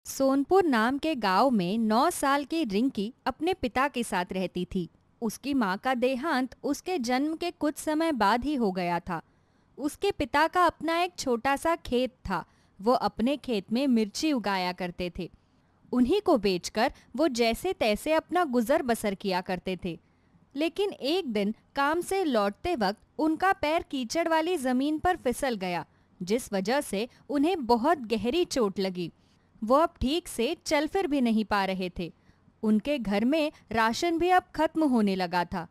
सोनपुर नाम के गांव में 9 साल की रिंकी अपने पिता के साथ रहती थी। उसकी मां का देहांत उसके जन्म के कुछ समय बाद ही हो गया था। उसके पिता का अपना एक छोटा सा खेत था। वो अपने खेत में मिर्ची उगाया करते थे। उन्हीं को बेचकर वो जैसे तैसे अपना गुजर बसर किया करते थे। लेकिन एक दिन काम से लौटते वक्त उनका पैर कीचड़ वाली जमीन पर फिसल गया, जिस वजह से उन्हें बहुत गहरी चोट लगी। वो अब ठीक से चल फिर भी नहीं पा रहे थे। उनके घर में राशन भी अब खत्म होने लगा था।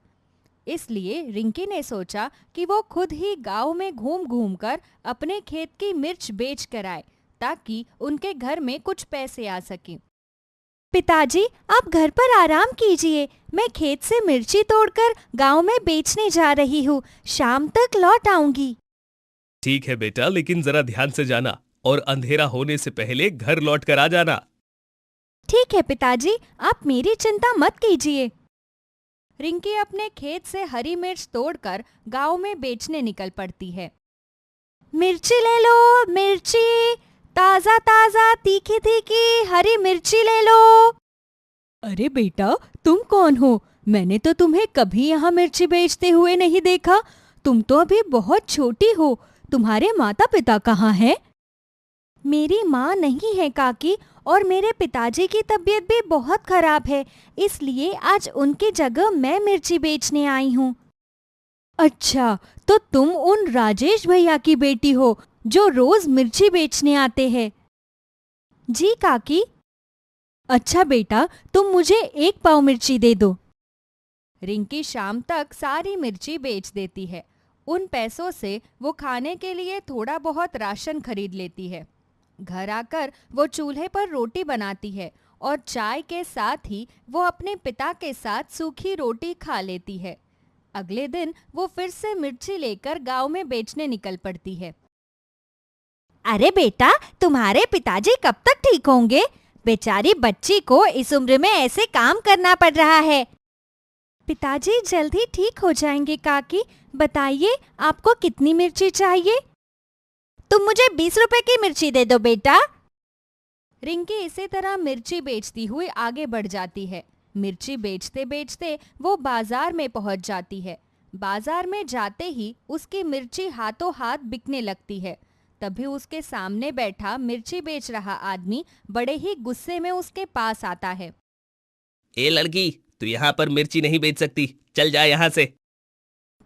इसलिए रिंकी ने सोचा कि वो खुद ही गांव में घूम घूम कर अपने खेत की मिर्च बेच कर आए, ताकि उनके घर में कुछ पैसे आ सकें। पिताजी, आप घर पर आराम कीजिए। मैं खेत से मिर्ची तोड़कर गांव में बेचने जा रही हूँ। शाम तक लौट आऊंगी। ठीक है बेटा, लेकिन जरा ध्यान से जाना और अंधेरा होने से पहले घर लौट कर आ जाना। ठीक है पिताजी, आप मेरी चिंता मत कीजिए। रिंकी अपने खेत से हरी मिर्च तोड़कर गांव में बेचने निकल पड़ती है। मिर्ची ले लो, मिर्ची ताजा ताजा तीखी तीखी हरी मिर्ची ले लो। अरे बेटा, तुम कौन हो? मैंने तो तुम्हें कभी यहाँ मिर्ची बेचते हुए नहीं देखा। तुम तो अभी बहुत छोटी हो। तुम्हारे माता पिता कहाँ हैं? मेरी माँ नहीं है काकी, और मेरे पिताजी की तबीयत भी बहुत खराब है, इसलिए आज उनकी जगह मैं मिर्ची बेचने आई हूँ। अच्छा, तो तुम उन राजेश भैया की बेटी हो जो रोज मिर्ची बेचने आते हैं? जी काकी। अच्छा बेटा, तुम मुझे 1 पाव मिर्ची दे दो। रिंकी शाम तक सारी मिर्ची बेच देती है। उन पैसों से वो खाने के लिए थोड़ा बहुत राशन खरीद लेती है। घर आकर वो चूल्हे पर रोटी बनाती है और चाय के साथ ही वो अपने पिता के साथ सूखी रोटी खा लेती है। अगले दिन वो फिर से मिर्ची लेकर गांव में बेचने निकल पड़ती है। अरे बेटा, तुम्हारे पिताजी कब तक ठीक होंगे? बेचारी बच्ची को इस उम्र में ऐसे काम करना पड़ रहा है। पिताजी जल्दी ठीक हो जाएंगे काकी। बताइए, आपको कितनी मिर्ची चाहिए? तुम मुझे 20 रुपए की मिर्ची दे दो बेटा। रिंकी इसी तरह मिर्ची बेचती हुई आगे बढ़ जाती है। मिर्ची बेचते बेचते वो बाजार में पहुंच जाती है। बाजार में जाते ही उसकी मिर्ची हाथों हाथ बिकने लगती है। तभी उसके सामने बैठा मिर्ची बेच रहा आदमी बड़े ही गुस्से में उसके पास आता है। ए लड़की, तू यहाँ पर मिर्ची नहीं बेच सकती, चल जा यहाँ से।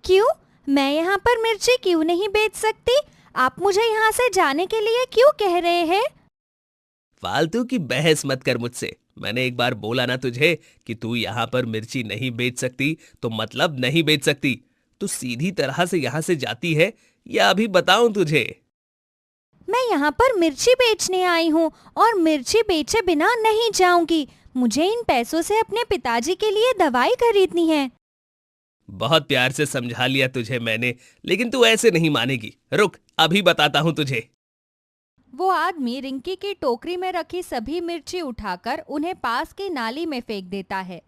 क्यों? मैं यहाँ पर मिर्ची क्यों नहीं बेच सकती? आप मुझे यहाँ से जाने के लिए क्यों कह रहे हैं? फालतू की बहस मत कर मुझसे। मैंने एक बार बोला ना तुझे कि तू यहाँ पर मिर्ची नहीं बेच सकती, तो मतलब नहीं बेच सकती। तू सीधी तरह से यहाँ से जाती है या अभी बताऊं तुझे? मैं यहाँ पर मिर्ची बेचने आई हूँ और मिर्ची बेचे बिना नहीं जाऊंगी। मुझे इन पैसों से अपने पिताजी के लिए दवाई खरीदनी है। बहुत प्यार से समझा लिया तुझे मैंने, लेकिन तू ऐसे नहीं मानेगी। रुक, अभी बताता हूँ तुझे। वो आदमी रिंकी की टोकरी में रखी सभी मिर्ची उठाकर उन्हें पास की नाली में फेंक देता है।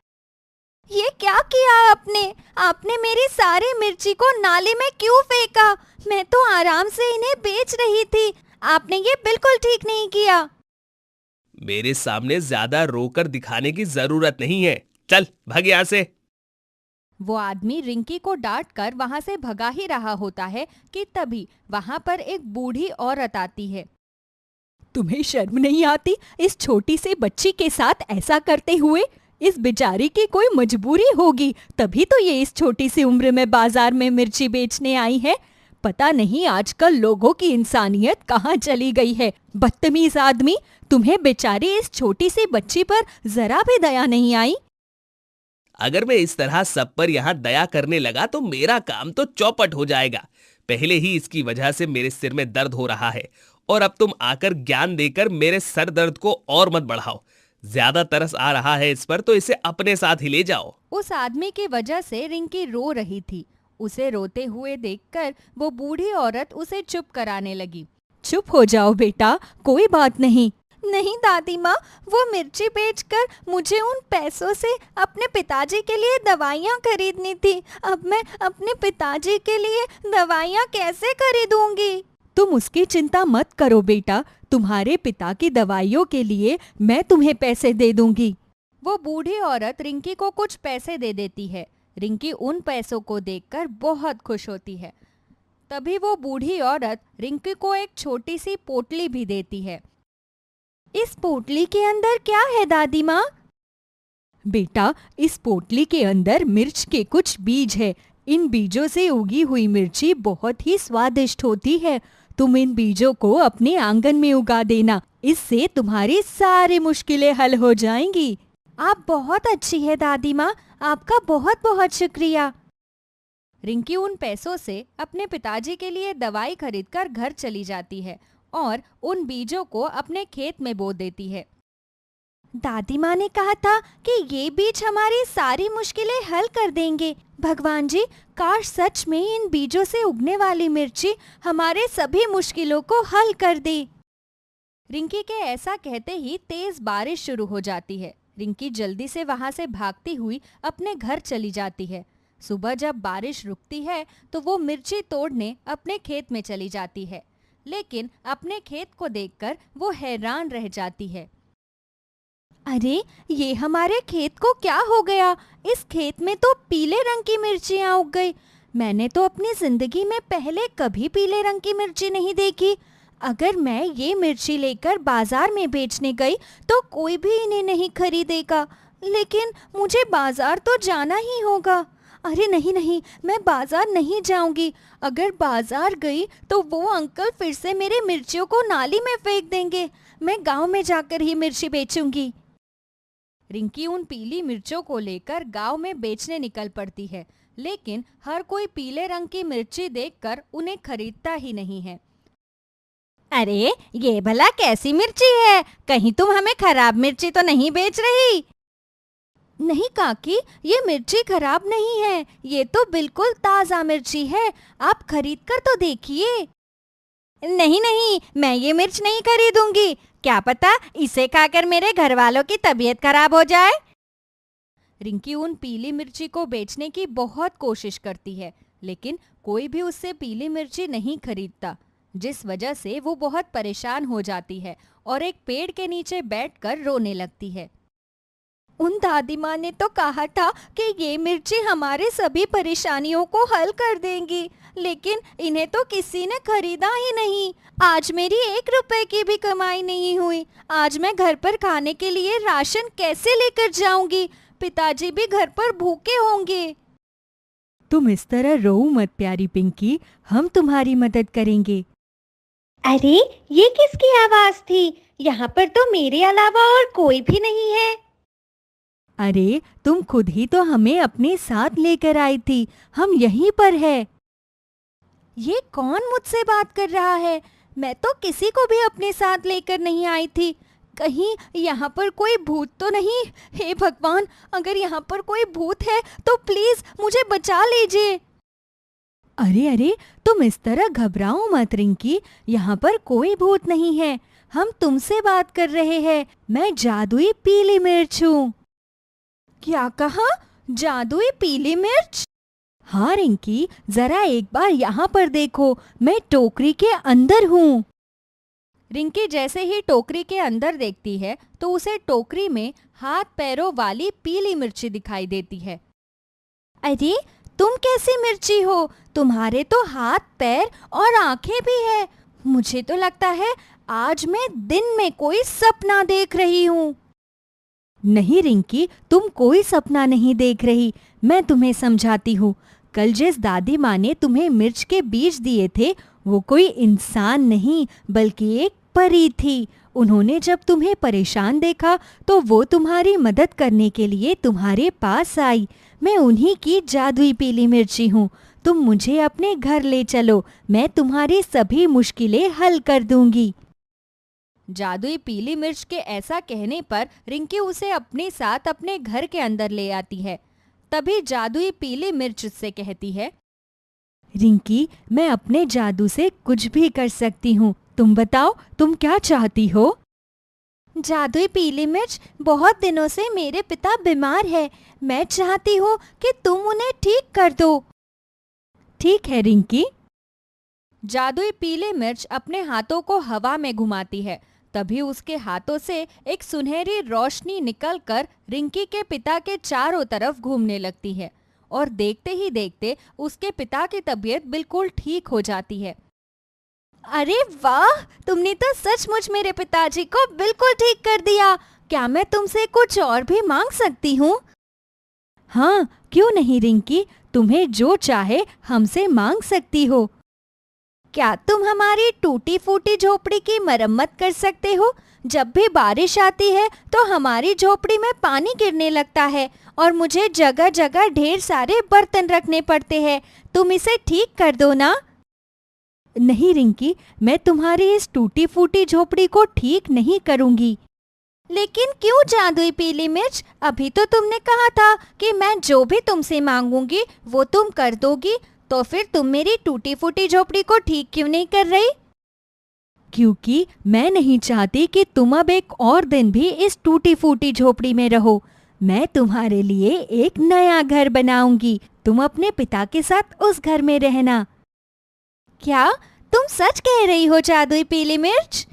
ये क्या किया आपने? आपने मेरी सारी मिर्ची को नाली में क्यों फेंका? मैं तो आराम से इन्हें बेच रही थी। आपने ये बिल्कुल ठीक नहीं किया। मेरे सामने ज्यादा रोकर दिखाने की जरूरत नहीं है। चल भाग यहाँ से। वो आदमी रिंकी को डांट कर वहां से भगा ही रहा होता है कि तभी वहां पर एक बूढ़ी औरत आती है। तुम्हें शर्म नहीं आती इस छोटी सी बच्ची के साथ ऐसा करते हुए? इस बेचारी की कोई मजबूरी होगी, तभी तो ये इस छोटी सी उम्र में बाजार में मिर्ची बेचने आई है। पता नहीं आजकल लोगों की इंसानियत कहाँ चली गई है। बदतमीज आदमी, तुम्हें बेचारी इस छोटी सी बच्ची पर जरा भी दया नहीं आई? अगर मैं इस तरह सब पर यहाँ दया करने लगा तो मेरा काम तो चौपट हो जाएगा। पहले ही इसकी वजह से मेरे सिर में दर्द हो रहा है, और अब तुम आकर ज्ञान देकर मेरे सर दर्द को और मत बढ़ाओ। ज्यादा तरस आ रहा है इस पर तो इसे अपने साथ ही ले जाओ। उस आदमी की वजह से रिंकी रो रही थी। उसे रोते हुए देखकर वो बूढ़ी औरत उसे चुप कराने लगी। चुप हो जाओ बेटा, कोई बात नहीं। नहीं दादी माँ, वो मिर्ची बेचकर मुझे उन पैसों से अपने पिताजी के लिए दवाइयाँ खरीदनी थी। अब मैं अपने पिताजी के लिए दवाइयाँ कैसे खरीदूंगी? तुम उसकी चिंता मत करो बेटा, तुम्हारे पिता की दवाइयों के लिए मैं तुम्हें पैसे दे दूंगी। वो बूढ़ी औरत रिंकी को कुछ पैसे दे देती है। रिंकी उन पैसों को देखकर बहुत खुश होती है। तभी वो बूढ़ी औरत रिंकी को एक छोटी सी पोटली भी देती है। इस पोटली के अंदर क्या है दादी माँ? बेटा, इस पोटली के अंदर मिर्च के कुछ बीज है। इन बीजों से उगी हुई मिर्ची बहुत ही स्वादिष्ट होती है। तुम इन बीजों को अपने आंगन में उगा देना, इससे तुम्हारी सारी मुश्किलें हल हो जाएंगी। आप बहुत अच्छी है दादी माँ, आपका बहुत बहुत शुक्रिया। रिंकी उन पैसों से अपने पिताजी के लिए दवाई खरीदकर घर चली जाती है और उन बीजों को अपने खेत में बो देती है। दादी माँ ने कहा था कि ये बीज हमारी सारी मुश्किलें हल कर देंगे। भगवान जी, काश सच में इन बीजों से उगने वाली मिर्ची हमारे सभी मुश्किलों को हल कर दे। रिंकी के ऐसा कहते ही तेज बारिश शुरू हो जाती है। रिंकी जल्दी से वहां से भागती हुई अपने घर चली जाती है। सुबह जब बारिश रुकती है तो वो मिर्ची तोड़ने अपने खेत में चली जाती है, लेकिन अपने खेत को देखकर वो हैरान रह जाती है। अरे, ये हमारे खेत को क्या हो गया? इस खेत में तो पीले रंग की मिर्चियाँ उग गई। मैंने तो अपनी जिंदगी में पहले कभी पीले रंग की मिर्ची नहीं देखी। अगर मैं ये मिर्ची लेकर बाजार में बेचने गई तो कोई भी इन्हें नहीं खरीदेगा, लेकिन मुझे बाजार तो जाना ही होगा। अरे नहीं नहीं, मैं बाजार नहीं जाऊंगी। अगर बाजार गई तो वो अंकल फिर से मेरे मिर्चियों को नाली में फेंक देंगे। मैं गांव में जाकर ही मिर्ची बेचूंगी। रिंकी उन पीली मिर्चों को लेकर गांव में बेचने निकल पड़ती है, लेकिन हर कोई पीले रंग की मिर्ची देखकर उन्हें खरीदता ही नहीं है। अरे, ये भला कैसी मिर्ची है? कहीं तुम हमें खराब मिर्ची तो नहीं बेच रही? नहीं काकी, ये मिर्ची खराब नहीं है, ये तो बिल्कुल ताज़ा मिर्ची है। आप खरीद कर तो देखिए। नहीं नहीं, मैं ये मिर्च नहीं खरीदूंगी। क्या पता इसे खाकर मेरे घर वालों की तबीयत खराब हो जाए। रिंकी उन पीली मिर्ची को बेचने की बहुत कोशिश करती है, लेकिन कोई भी उससे पीली मिर्ची नहीं खरीदता, जिस वजह से वो बहुत परेशान हो जाती है और एक पेड़ के नीचे बैठकर रोने लगती है। उन दादी माँ ने तो कहा था कि ये मिर्ची हमारे सभी परेशानियों को हल कर देंगी, लेकिन इन्हें तो किसी ने खरीदा ही नहीं। आज मेरी 1 रुपए की भी कमाई नहीं हुई। आज मैं घर पर खाने के लिए राशन कैसे लेकर जाऊंगी? पिताजी भी घर पर भूखे होंगे। तुम इस तरह रो मत प्यारी पिंकी, हम तुम्हारी मदद करेंगे। अरे, ये किसकी आवाज थी? यहाँ पर तो मेरे अलावा और कोई भी नहीं है। अरे, तुम खुद ही तो हमें अपने साथ लेकर आई थी, हम यहीं पर है। ये कौन मुझसे बात कर रहा है? मैं तो किसी को भी अपने साथ लेकर नहीं आई थी। कहीं यहाँ पर कोई भूत तो नहीं? हे भगवान, अगर यहाँ पर कोई भूत है तो प्लीज मुझे बचा लीजिए। अरे अरे, तुम इस तरह घबराओ मत रिंकी, यहाँ पर कोई भूत नहीं है। हम तुमसे बात कर रहे हैं। मैं जादुई पीली मिर्च हूँ। क्या कहा? जादुई पीली मिर्च? हाँ रिंकी, जरा एक बार यहाँ पर देखो, मैं टोकरी के अंदर हूँ। रिंकी जैसे ही टोकरी के अंदर देखती है तो उसे टोकरी में हाथ पैरों वाली पीली मिर्ची दिखाई देती है। अरे, तुम कैसी मिर्ची हो? तुम्हारे तो हाथ, पैर और आंखें भी है। मुझे तो लगता है आज मैं दिन में कोई सपना देख रही हूँ। नहीं रिंकी, तुम कोई सपना नहीं देख रही, मैं तुम्हें समझाती हूँ। कल जिस दादी माँ ने तुम्हें मिर्च के बीज दिए थे, वो कोई इंसान नहीं बल्कि एक परी थी। उन्होंने जब तुम्हें परेशान देखा तो वो तुम्हारी मदद करने के लिए तुम्हारे पास आई। मैं उन्हीं की जादुई पीली मिर्ची हूँ। तुम मुझे अपने घर ले चलो, मैं तुम्हारी सभी मुश्किलें हल कर दूंगी। जादुई पीली मिर्च के ऐसा कहने पर रिंकी उसे अपने साथ अपने घर के अंदर ले आती है। तभी जादुई पीली मिर्च उससे कहती है, रिंकी, मैं अपने जादू से कुछ भी कर सकती हूँ। तुम बताओ, तुम क्या चाहती हो? जादुई पीली मिर्च, बहुत दिनों से मेरे पिता बीमार है। मैं चाहती हूँ कि तुम उन्हें ठीक कर दो। ठीक है रिंकी। जादुई पीली मिर्च अपने हाथों को हवा में घुमाती है। तभी उसके हाथों से एक सुनहरी रोशनी निकलकर रिंकी के पिता के चारों तरफ घूमने लगती है और देखते ही देखते उसके पिता की तबीयत बिल्कुल ठीक हो जाती है। अरे वाह, तुमने तो सचमुच मेरे पिताजी को बिल्कुल ठीक कर दिया। क्या मैं तुमसे कुछ और भी मांग सकती हूँ? हाँ, क्यों नहीं रिंकी, तुम्हें जो चाहे हमसे मांग सकती हो। क्या तुम हमारी टूटी फूटी झोपड़ी की मरम्मत कर सकते हो? जब भी बारिश आती है तो हमारी झोपड़ी में पानी गिरने लगता है और मुझे जगह जगह ढेर सारे बर्तन रखने पड़ते हैं। तुम इसे ठीक कर दो ना। नहीं रिंकी, मैं तुम्हारी इस टूटी फूटी झोपड़ी को ठीक नहीं करूंगी। लेकिन क्यों जादुई पीली मिर्च? अभी तो तुमने कहा था कि मैं जो भी तुमसे मांगूंगी वो तुम कर दोगी, तो फिर तुम मेरी टूटी फूटी झोपड़ी को ठीक क्यों नहीं कर रही? क्योंकि मैं नहीं चाहती कि तुम अब एक और दिन भी इस टूटी फूटी झोपड़ी में रहो। मैं तुम्हारे लिए एक नया घर बनाऊंगी। तुम अपने पिता के साथ उस घर में रहना। क्या तुम सच कह रही हो जादुई पीली मिर्च?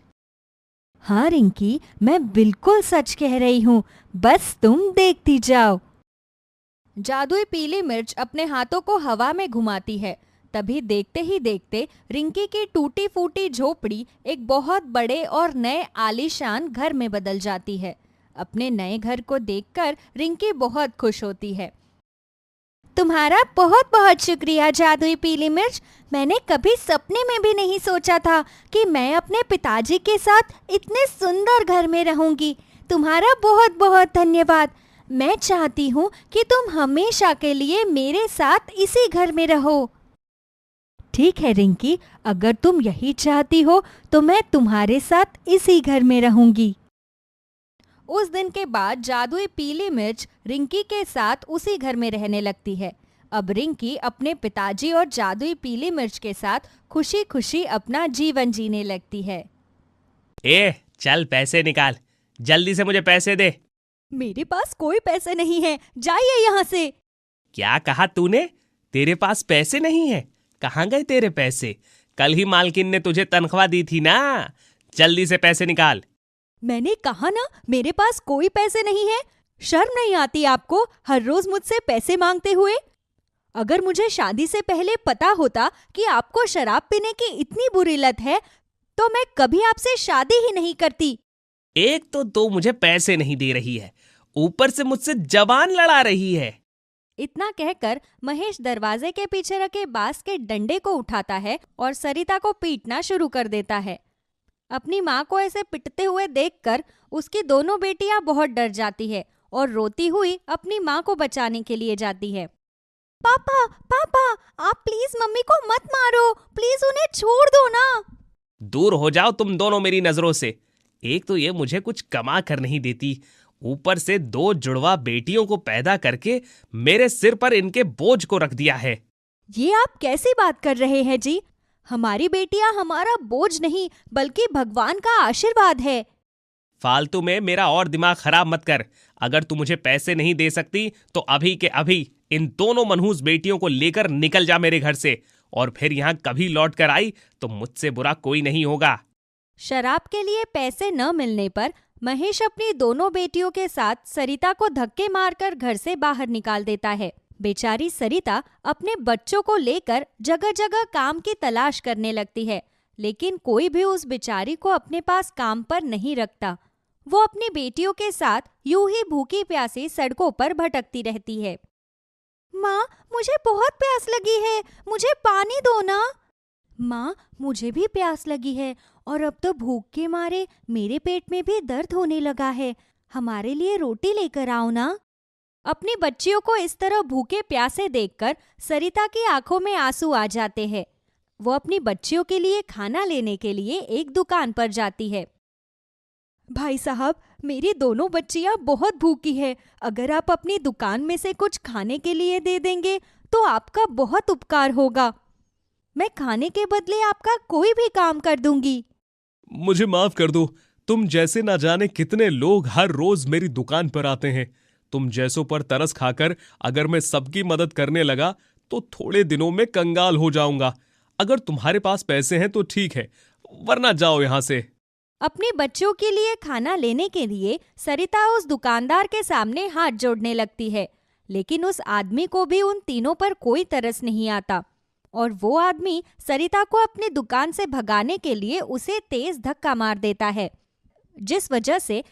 हाँ रिंकी, मैं बिल्कुल सच कह रही हूँ, बस तुम देखती जाओ। जादुई पीली मिर्च अपने हाथों को हवा में घुमाती है। तभी देखते ही देखते रिंकी की टूटी फूटी झोपड़ी एक बहुत बड़े और नए आलीशान घर में बदल जाती है। अपने नए घर को देखकर रिंकी बहुत खुश होती है। तुम्हारा बहुत बहुत शुक्रिया जादुई पीली मिर्च। मैंने कभी सपने में भी नहीं सोचा था कि मैं अपने पिताजी के साथ इतने सुंदर घर में रहूंगी। तुम्हारा बहुत बहुत धन्यवाद। मैं चाहती हूँ कि तुम हमेशा के लिए मेरे साथ इसी घर में रहो। ठीक है रिंकी, अगर तुम यही चाहती हो तो मैं तुम्हारे साथ इसी घर में रहूंगी। उस दिन के बाद जादुई पीली मिर्च रिंकी के साथ उसी घर में रहने लगती है। अब रिंकी अपने पिताजी और जादुई पीली मिर्च के साथ खुशी खुशी अपना जीवन जीने लगती है। चल पैसे निकाल, जल्दी से मुझे पैसे दे। मेरे पास कोई पैसे नहीं है, जाइए यहाँ से। क्या कहा तूने? तेरे पास पैसे नहीं है? कहाँ गए तेरे पैसे? कल ही मालकिन ने तुझे तनख्वाह दी थी ना। जल्दी से पैसे निकाल। मैंने कहा ना, मेरे पास कोई पैसे नहीं है। शर्म नहीं आती आपको हर रोज मुझसे पैसे मांगते हुए? अगर मुझे शादी से पहले पता होता कि आपको शराब पीने की इतनी बुरी लत है तो मैं कभी आपसे शादी ही नहीं करती। एक तो तू मुझे पैसे नहीं दे रही है, ऊपर से मुझसे जबान लड़ा रही है। इतना कहकर महेश दरवाजे के पीछे रखे बांस के डंडे को उठाता है और सरिता को पीटना शुरू कर देता है। अपनी माँ को ऐसे पिटते हुए देखकर उसकी दोनों बेटियां बहुत डर जाती है और रोती हुई अपनी माँ को बचाने के लिए जाती है। पापा पापा, आप प्लीज मम्मी को मत मारो, प्लीज उन्हें छोड़ दो ना। दूर हो जाओ तुम दोनों मेरी नजरों से। एक तो ये मुझे कुछ कमा कर नहीं देती, ऊपर से 2 जुड़वा बेटियों को पैदा करके मेरे सिर पर इनके बोझ को रख दिया है। ये आप कैसी बात कर रहे हैं जी? हमारी बेटियां हमारा बोझ नहीं बल्कि भगवान का आशीर्वाद है। फालतू में मेरा और दिमाग खराब मत कर। अगर तू मुझे पैसे नहीं दे सकती तो अभी के अभी इन दोनों मनहूस बेटियों को लेकर निकल जा मेरे घर से, और फिर यहाँ कभी लौट कर आई तो मुझसे बुरा कोई नहीं होगा। शराब के लिए पैसे न मिलने पर महेश अपनी दोनों बेटियों के साथ सरिता को धक्के मारकर घर से बाहर निकाल देता है। बेचारी सरिता अपने बच्चों को लेकर जगह जगह काम की तलाश करने लगती है, लेकिन कोई भी उस बेचारी को अपने पास काम पर नहीं रखता। वो अपनी बेटियों के साथ यूं ही भूखी प्यासी सड़कों पर भटकती रहती है। माँ, मुझे बहुत प्यास लगी है, मुझे पानी दो ना। माँ, मुझे भी प्यास लगी है और अब तो भूख के मारे मेरे पेट में भी दर्द होने लगा है। हमारे लिए रोटी लेकर आओ ना। अपनी बच्चियों को इस तरह भूखे प्यासे देखकर सरिता की आंखों में आंसू आ जाते हैं। वो अपनी बच्चियों के लिए खाना लेने के लिए एक दुकान पर जाती है। भाई साहब, मेरी दोनों बच्चियां बहुत भूखी है। अगर आप अपनी दुकान में से कुछ खाने के लिए दे देंगे तो आपका बहुत उपकार होगा। मैं खाने के बदले आपका कोई भी काम कर दूंगी। मुझे माफ कर दो। तुम जैसे ना जाने कितने लोग हर रोज मेरी दुकान पर आते हैं। तुम जैसों पर तरस खाकर अगर मैं सबकी मदद करने लगा तो थोड़े दिनों में कंगाल हो जाऊंगा। अगर तुम्हारे पास पैसे हैं तो ठीक है, वरना जाओ यहाँ से। अपने बच्चों के लिए खाना लेने के लिए सरिता उस दुकानदार के सामने हाथ जोड़ने लगती है, लेकिन उस आदमी को भी उन तीनों पर कोई तरस नहीं आता और वो आदमी सरिता को अपनी दुकान से भगाने के लिए उसे तेज धक्का मार देता है, जिस वजह से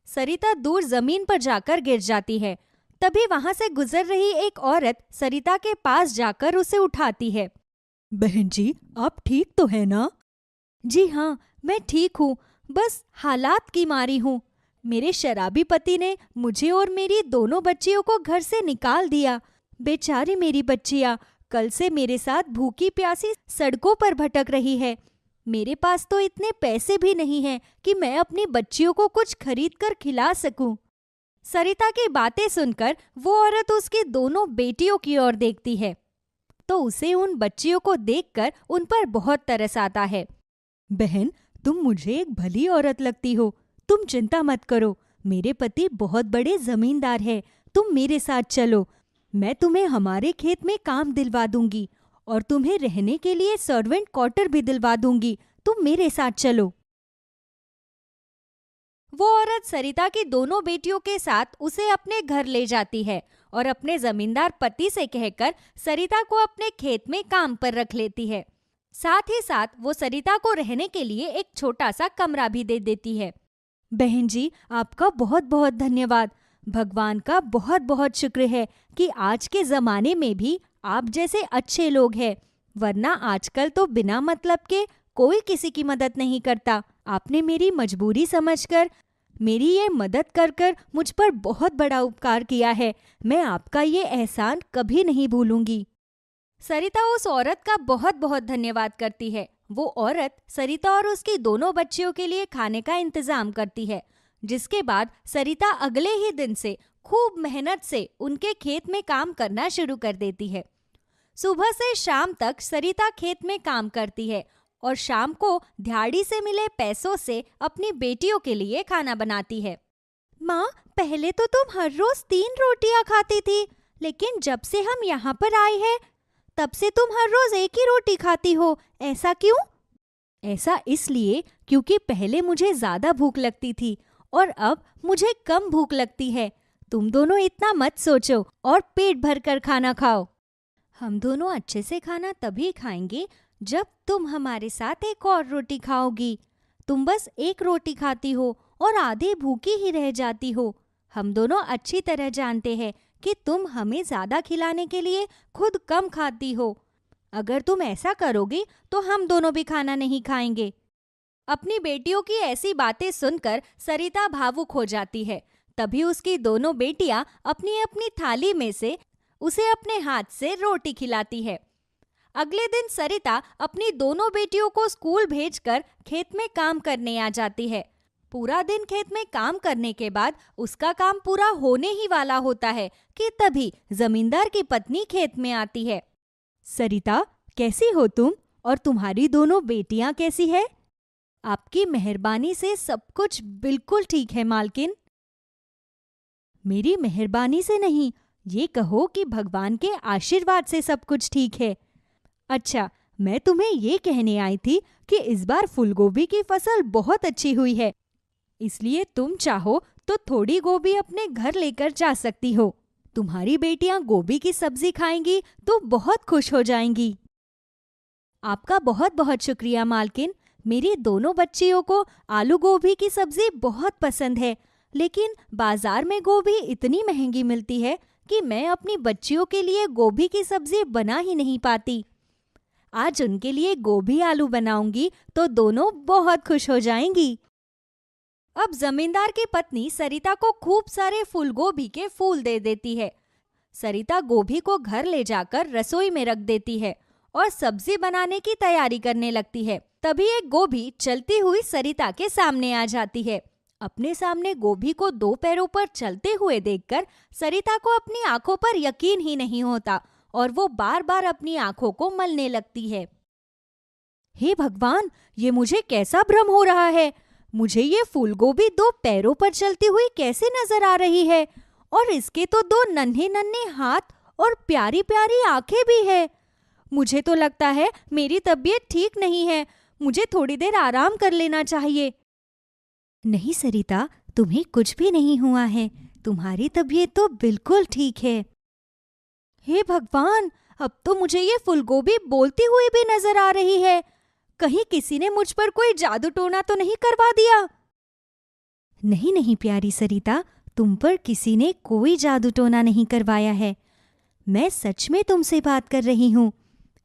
सरिता दूर जमीन पर जाकर गिर जाती है। तभी वहां से गुजर रही एक औरत सरिता के पास जाकर उसे उठाती है। बहन जी, आप ठीक तो है ना? जी हाँ, मैं ठीक हूँ, बस हालात की मारी हूँ। मेरे शराबी पति ने मुझे और मेरी दोनों बच्चियों को घर से निकाल दिया। बेचारी मेरी बच्चियाँ कल से मेरे साथ भूखी प्यासी सड़कों पर भटक रही है। मेरे पास तो इतने पैसे भी नहीं हैं कि मैं अपनी बच्चियों को कुछ खरीद कर खिला सकूं। सरिता की बातें सुनकर वो औरत उसकी दोनों बेटियों की ओर देखती है तो उसे उन बच्चियों को देखकर उन पर बहुत तरस आता है। बहन, तुम मुझे एक भली औरत लगती हो। तुम चिंता मत करो, मेरे पति बहुत बड़े जमींदार हैं। तुम मेरे साथ चलो, मैं तुम्हें हमारे खेत में काम दिलवा दूंगी और तुम्हें रहने के लिए सर्वेंट क्वार्टर भी दिलवा दूंगी। तुम मेरे साथ चलो। वो औरत सरिता की दोनों बेटियों के साथ उसे अपने घर ले जाती है और अपने जमींदार पति से कहकर सरिता को अपने खेत में काम पर रख लेती है। साथ ही साथ वो सरिता को रहने के लिए एक छोटा सा कमरा भी दे देती है। बहन जी, आपका बहुत बहुत धन्यवाद। भगवान का बहुत बहुत शुक्र है कि आज के जमाने में भी आप जैसे अच्छे लोग हैं, वरना आजकल तो बिना मतलब के कोई किसी की मदद नहीं करता। आपने मेरी मजबूरी समझकर मेरी ये मदद कर मुझ पर बहुत बड़ा उपकार किया है। मैं आपका ये एहसान कभी नहीं भूलूंगी। सरिता उस औरत का बहुत बहुत धन्यवाद करती है। वो औरत सरिता और उसकी दोनों बच्चियों के लिए खाने का इंतजाम करती है, जिसके बाद सरिता अगले ही दिन से खूब मेहनत से उनके खेत में काम करना शुरू कर देती है। सुबह से शाम तक सरिता खेत में काम करती है और शाम को दिहाड़ी से मिले पैसों से अपनी बेटियों के लिए खाना बनाती है। माँ, पहले तो तुम हर रोज 3 रोटियां खाती थी, लेकिन जब से हम यहाँ पर आए हैं तब से तुम हर रोज 1 ही रोटी खाती हो। ऐसा क्यों? ऐसा इसलिए क्योंकि पहले मुझे ज्यादा भूख लगती थी और अब मुझे कम भूख लगती है। तुम दोनों इतना मत सोचो और पेट भर कर खाना खाओ। हम दोनों अच्छे से खाना तभी खाएंगे जब तुम हमारे साथ एक और रोटी खाओगी। तुम बस 1 रोटी खाती हो और आधे भूखी ही रह जाती हो। हम दोनों अच्छी तरह जानते हैं कि तुम हमें ज्यादा खिलाने के लिए खुद कम खाती हो। अगर तुम ऐसा करोगी तो हम दोनों भी खाना नहीं खाएंगे। अपनी बेटियों की ऐसी बातें सुनकर सरिता भावुक हो जाती है। तभी उसकी दोनों बेटियां अपनी अपनी थाली में से उसे अपने हाथ से रोटी खिलाती है। अगले दिन सरिता अपनी दोनों बेटियों को स्कूल भेजकर खेत में काम करने आ जाती है। पूरा दिन खेत में काम करने के बाद उसका काम पूरा होने ही वाला होता है कि तभी जमींदार की पत्नी खेत में आती है। सरिता, कैसी हो तुम और तुम्हारी दोनों बेटियां कैसी है? आपकी मेहरबानी से सब कुछ बिल्कुल ठीक है मालकिन। मेरी मेहरबानी से नहीं, ये कहो कि भगवान के आशीर्वाद से सब कुछ ठीक है। अच्छा, मैं तुम्हें ये कहने आई थी कि इस बार फूलगोभी की फसल बहुत अच्छी हुई है, इसलिए तुम चाहो तो थोड़ी गोभी अपने घर लेकर जा सकती हो। तुम्हारी बेटियां गोभी की सब्जी खाएंगी तो बहुत खुश हो जाएंगी। आपका बहुत बहुत शुक्रिया मालकिन। मेरी दोनों बच्चियों को आलू गोभी की सब्जी बहुत पसंद है, लेकिन बाजार में गोभी इतनी महंगी मिलती है कि मैं अपनी बच्चियों के लिए गोभी की सब्जी बना ही नहीं पाती। आज उनके लिए गोभी आलू बनाऊंगी तो दोनों बहुत खुश हो जाएंगी। अब जमींदार की पत्नी सरिता को खूब सारे फूलगोभी के फूल दे देती है। सरिता गोभी को घर ले जाकर रसोई में रख देती है और सब्जी बनाने की तैयारी करने लगती है। तभी एक गोभी चलती हुई सरिता के सामने आ जाती है। अपने सामने गोभी को 2 पैरों पर चलते हुए देखकर सरिता को अपनी आंखों पर यकीन ही नहीं होता और वो बार बार अपनी आंखों को मलने लगती है। हे भगवान, ये मुझे कैसा भ्रम हो रहा है? मुझे ये फूलगोभी 2 पैरों पर चलती हुई कैसे नजर आ रही है? और इसके तो 2 नन्हे नन्हे हाथ और प्यारी प्यारी आंखें भी है। मुझे तो लगता है मेरी तबीयत ठीक नहीं है। मुझे थोड़ी देर आराम कर लेना चाहिए। नहीं सरिता, तुम्हें कुछ भी नहीं हुआ है। तुम्हारी तबीयत तो बिल्कुल ठीक है। हे भगवान, अब तो मुझे ये फूलगोभी बोलती हुई भी नजर आ रही है। कहीं किसी ने मुझ पर कोई जादू टोना तो नहीं करवा दिया? नहीं नहीं प्यारी सरिता, तुम पर किसी ने कोई जादू टोना नहीं करवाया है। मैं सच में तुमसे बात कर रही हूँ।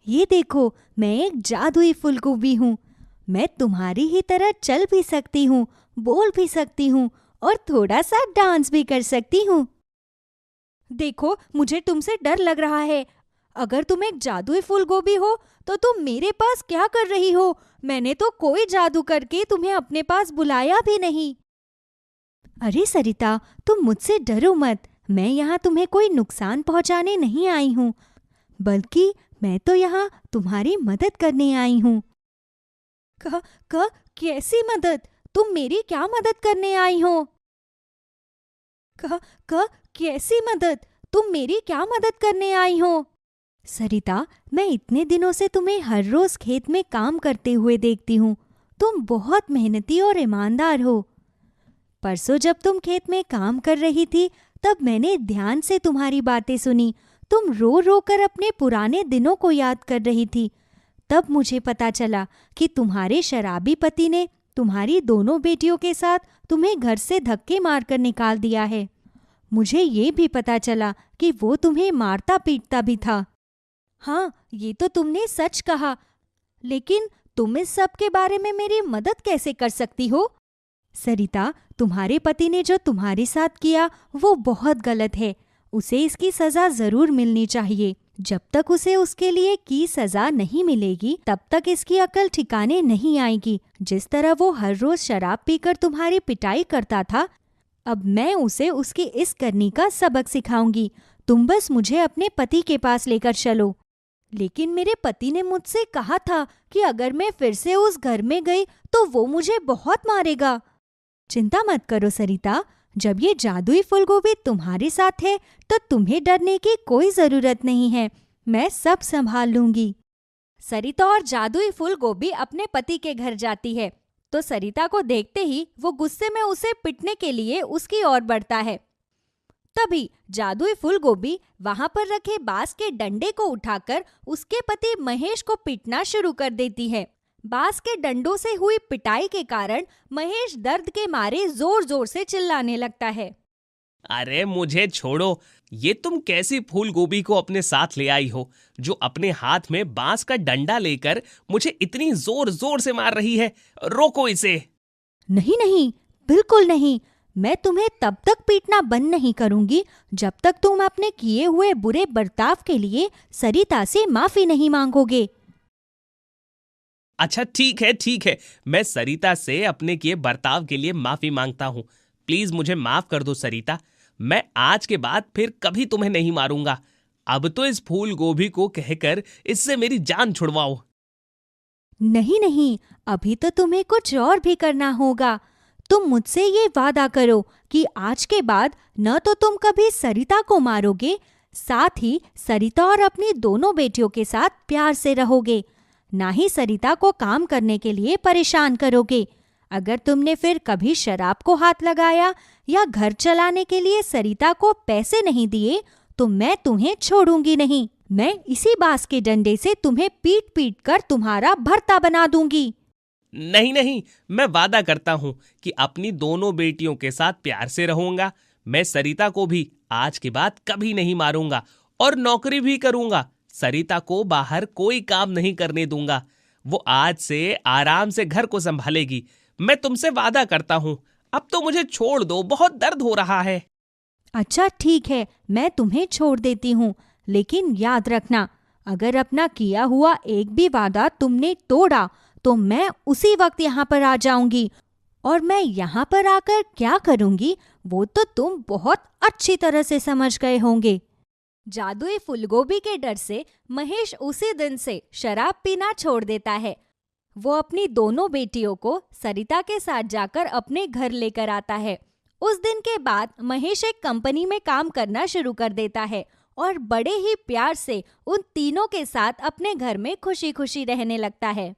ये देखो, मैं एक जादुई फूलगोभी हूँ। मैं तुम्हारी ही तरह चल भी सकती हूँ, बोल भी सकती हूँ और थोड़ा सा डांस भी कर सकती हूँ। देखो, मुझे तुमसे डर लग रहा है। अगर तुम एक जादुई फूलगोभी हो तो तुम मेरे पास क्या कर रही हो? मैंने तो कोई जादू करके तुम्हें अपने पास बुलाया भी नहीं। अरे सरिता, तुम मुझसे डरो मत। मैं यहाँ तुम्हें कोई नुकसान पहुँचाने नहीं आई हूँ, बल्कि मैं तो यहाँ तुम्हारी मदद करने आई हूँ। कैसी मदद? तुम मेरी क्या मदद करने आई हो? कैसी मदद? तुम मेरी क्या मदद करने आई हो? सरिता, मैं इतने दिनों से तुम्हें हर रोज खेत में काम करते हुए देखती हूँ। तुम बहुत मेहनती और ईमानदार हो। परसों जब तुम खेत में काम कर रही थी, तब मैंने ध्यान से तुम्हारी बातें सुनी। तुम रो रो कर अपने पुराने दिनों को याद कर रही थी। तब मुझे पता चला कि तुम्हारे शराबी पति ने तुम्हारी दोनों बेटियों के साथ तुम्हें घर से धक्के मारकर निकाल दिया है। मुझे ये भी पता चला कि वो तुम्हें मारता पीटता भी था। हाँ, ये तो तुमने सच कहा, लेकिन तुम इस सब के बारे में मेरी मदद कैसे कर सकती हो? सरिता, तुम्हारे पति ने जो तुम्हारे साथ किया वो बहुत गलत है। उसे इसकी सजा जरूर मिलनी चाहिए। जब तक उसे उसके लिए की सजा नहीं मिलेगी, तब तक इसकी अकल ठिकाने नहीं आएगी। जिस तरह वो हर रोज शराब पीकर तुम्हारी पिटाई करता था, अब मैं उसे उसकी इस करनी का सबक सिखाऊंगी। तुम बस मुझे अपने पति के पास लेकर चलो। लेकिन मेरे पति ने मुझसे कहा था कि अगर मैं फिर से उस घर में गई तो वो मुझे बहुत मारेगा। चिंता मत करो सरिता, जब ये जादुई फूलगोभी तुम्हारे साथ है तो तुम्हें डरने की कोई जरूरत नहीं है। मैं सब संभाल लूंगी। सरिता और जादुई फूलगोभी अपने पति के घर जाती है तो सरिता को देखते ही वो गुस्से में उसे पिटने के लिए उसकी ओर बढ़ता है। तभी जादुई फूलगोभी वहां पर रखे बांस के डंडे को उठाकर उसके पति महेश को पीटना शुरू कर देती है। बांस के डंडों से हुई पिटाई के कारण महेश दर्द के मारे जोर जोर से चिल्लाने लगता है। अरे मुझे छोड़ो, ये तुम कैसी फूलगोभी को अपने साथ ले आई हो जो अपने हाथ में बांस का डंडा लेकर मुझे इतनी जोर जोर से मार रही है? रोको इसे। नहीं नहीं, बिल्कुल नहीं। मैं तुम्हें तब तक पीटना बंद नहीं करूंगी जब तक तुम अपने किए हुए बुरे बर्ताव के लिए सरिता से माफी नहीं मांगोगे। अच्छा ठीक है, मैं सरिता से अपने किए बर्ताव के लिए माफी मांगता हूँ। प्लीज मुझे माफ कर दो सरिता। मैं आज के बाद फिर कभी तुम्हें नहीं मारूंगा। अब तो इस फूल गोभी को कहकर इससे मेरी जान छुड़वाओ। नहीं नहीं, अभी तो तुम्हें कुछ और भी करना होगा। तुम मुझसे ये वादा करो कि आज के बाद न तो तुम कभी सरिता को मारोगे, साथ ही सरिता और अपनी दोनों बेटियों के साथ प्यार से रहोगे, ना ही सरिता को काम करने के लिए परेशान करोगे। अगर तुमने फिर कभी शराब को हाथ लगाया या घर चलाने के लिए सरिता को पैसे नहीं दिए तो मैं तुम्हें छोड़ूंगी नहीं। मैं इसी बांस के डंडे से तुम्हें पीट पीट कर तुम्हारा भर्ता बना दूंगी। नहीं, मैं वादा करता हूँ कि अपनी दोनों बेटियों के साथ प्यार से रहूंगा। मैं सरिता को भी आज के बाद कभी नहीं मारूंगा और नौकरी भी करूंगा। सरिता को बाहर कोई काम नहीं करने दूंगा। वो आज से आराम से घर को संभालेगी। मैं तुमसे वादा करता हूँ। अब तो मुझे छोड़ दो, बहुत दर्द हो रहा है। अच्छा ठीक है, मैं तुम्हें छोड़ देती हूँ, लेकिन याद रखना, अगर अपना किया हुआ एक भी वादा तुमने तोड़ा तो मैं उसी वक्त यहाँ पर आ जाऊंगी, और मैं यहाँ पर आकर क्या करूंगी वो तो तुम बहुत अच्छी तरह से समझ गए होंगे। जादुई फूलगोभी के डर से महेश उसी दिन से शराब पीना छोड़ देता है। वो अपनी दोनों बेटियों को सरिता के साथ जाकर अपने घर लेकर आता है। उस दिन के बाद महेश एक कंपनी में काम करना शुरू कर देता है और बड़े ही प्यार से उन तीनों के साथ अपने घर में खुशी खुशी रहने लगता है।